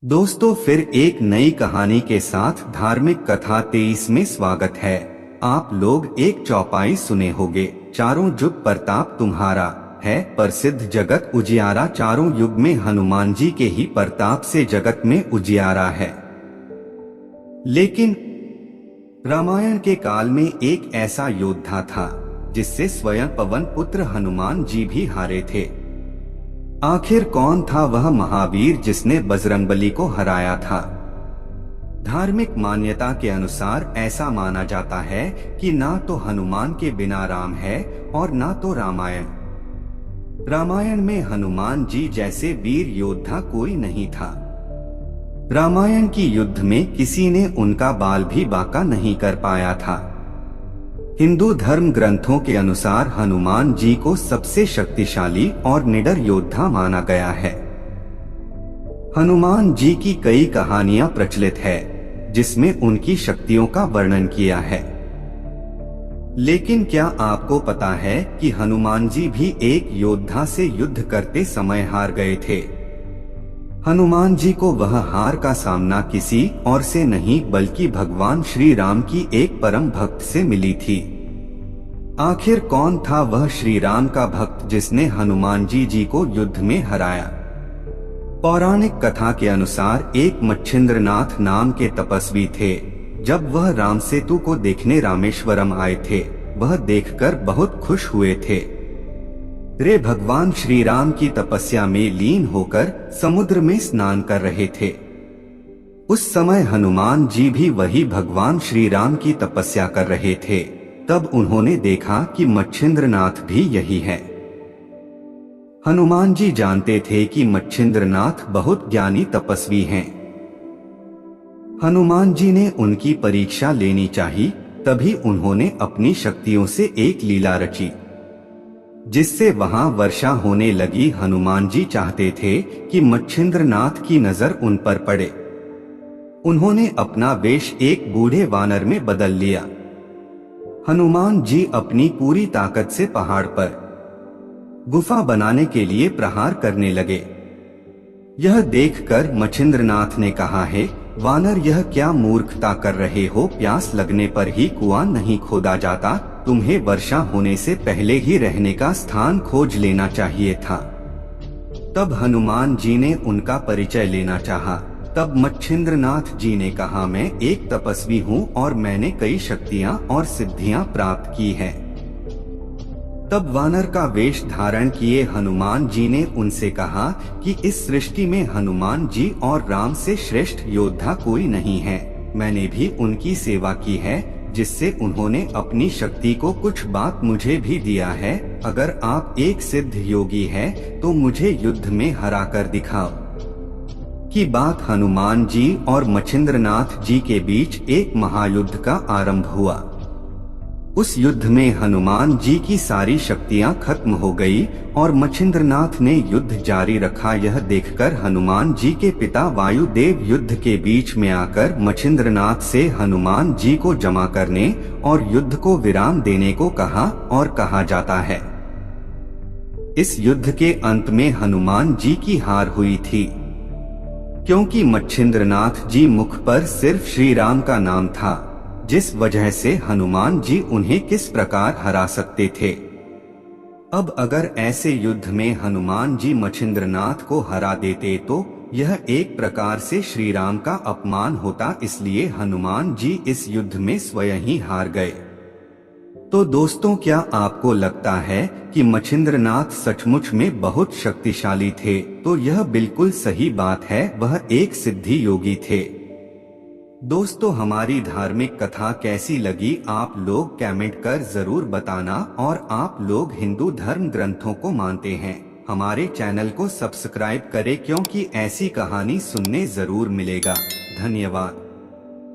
दोस्तों फिर एक नई कहानी के साथ धार्मिक कथा 23 में स्वागत है। आप लोग एक चौपाई सुने होंगे, चारों युग प्रताप तुम्हारा है प्रसिद्ध जगत उजियारा। चारों युग में हनुमान जी के ही प्रताप से जगत में उजियारा है। लेकिन रामायण के काल में एक ऐसा योद्धा था जिससे स्वयं पवन पुत्र हनुमान जी भी हारे थे। आखिर कौन था वह महावीर जिसने बजरंगबली को हराया था? धार्मिक मान्यता के अनुसार ऐसा माना जाता है कि ना तो हनुमान के बिना राम है और ना तो रामायण। रामायण में हनुमान जी जैसे वीर योद्धा कोई नहीं था। रामायण की युद्ध में किसी ने उनका बाल भी बांका नहीं कर पाया था। हिंदू धर्म ग्रंथों के अनुसार हनुमान जी को सबसे शक्तिशाली और निडर योद्धा माना गया है। हनुमान जी की कई कहानियां प्रचलित है जिसमें उनकी शक्तियों का वर्णन किया है। लेकिन क्या आपको पता है कि हनुमान जी भी एक योद्धा से युद्ध करते समय हार गए थे? हनुमान जी को वह हार का सामना किसी और से नहीं बल्कि भगवान श्री राम की एक परम भक्त से मिली थी। आखिर कौन था वह श्री राम का भक्त जिसने हनुमान जी को युद्ध में हराया? पौराणिक कथा के अनुसार एक मच्छिंद्रनाथ नाम के तपस्वी थे। जब वह राम सेतु को देखने रामेश्वरम आए थे, वह देखकर बहुत खुश हुए थे। वे भगवान श्री राम की तपस्या में लीन होकर समुद्र में स्नान कर रहे थे। उस समय हनुमान जी भी वही भगवान श्री राम की तपस्या कर रहे थे। तब उन्होंने देखा कि मच्छिंद्रनाथ भी यही है। हनुमान जी जानते थे कि मच्छिंद्रनाथ बहुत ज्ञानी तपस्वी हैं। हनुमान जी ने उनकी परीक्षा लेनी चाहिए, तभी उन्होंने अपनी शक्तियों से एक लीला रची जिससे वहां वर्षा होने लगी। हनुमान जी चाहते थे कि मच्छिंद्रनाथ की नजर उन पर पड़े। उन्होंने अपना वेश एक बूढ़े वानर में बदल लिया। हनुमान जी अपनी पूरी ताकत से पहाड़ पर गुफा बनाने के लिए प्रहार करने लगे। यह देखकर मच्छिंद्रनाथ ने कहा, है वानर, यह क्या मूर्खता कर रहे हो? प्यास लगने पर ही कुआं नहीं खोदा जाता। तुम्हें वर्षा होने से पहले ही रहने का स्थान खोज लेना चाहिए था। तब हनुमान जी ने उनका परिचय लेना चाहा। तब मच्छिंद्रनाथ जी ने कहा, मैं एक तपस्वी हूँ और मैंने कई शक्तियाँ और सिद्धियाँ प्राप्त की है। तब वानर का वेश धारण किए हनुमान जी ने उनसे कहा कि इस सृष्टि में हनुमान जी और राम से श्रेष्ठ योद्धा कोई नहीं है। मैंने भी उनकी सेवा की है जिससे उन्होंने अपनी शक्ति को कुछ बात मुझे भी दिया है। अगर आप एक सिद्ध योगी है तो मुझे युद्ध में हरा कर दिखाओ। की बात हनुमान जी और मच्छिंद्रनाथ जी के बीच एक महायुद्ध का आरंभ हुआ। उस युद्ध में हनुमान जी की सारी शक्तियां खत्म हो गई और मच्छिंद्रनाथ ने युद्ध जारी रखा। यह देखकर हनुमान जी के पिता वायुदेव युद्ध के बीच में आकर मच्छिंद्रनाथ से हनुमान जी को जमा करने और युद्ध को विराम देने को कहा और कहा जाता है। इस युद्ध के अंत में हनुमान जी की हार हुई थी, क्योंकि मच्छिंद्रनाथ जी मुख पर सिर्फ श्री राम का नाम था, जिस वजह से हनुमान जी उन्हें किस प्रकार हरा सकते थे। अब अगर ऐसे युद्ध में हनुमान जी मच्छिंद्रनाथ को हरा देते तो यह एक प्रकार से श्री राम का अपमान होता, इसलिए हनुमान जी इस युद्ध में स्वयं ही हार गए। तो दोस्तों, क्या आपको लगता है कि मच्छिंद्रनाथ सचमुच में बहुत शक्तिशाली थे? तो यह बिल्कुल सही बात है, वह एक सिद्धि योगी थे। दोस्तों, हमारी धार्मिक कथा कैसी लगी आप लोग कमेंट कर जरूर बताना। और आप लोग हिंदू धर्म ग्रंथों को मानते हैं, हमारे चैनल को सब्सक्राइब करें क्योंकि ऐसी कहानी सुनने जरूर मिलेगा। धन्यवाद।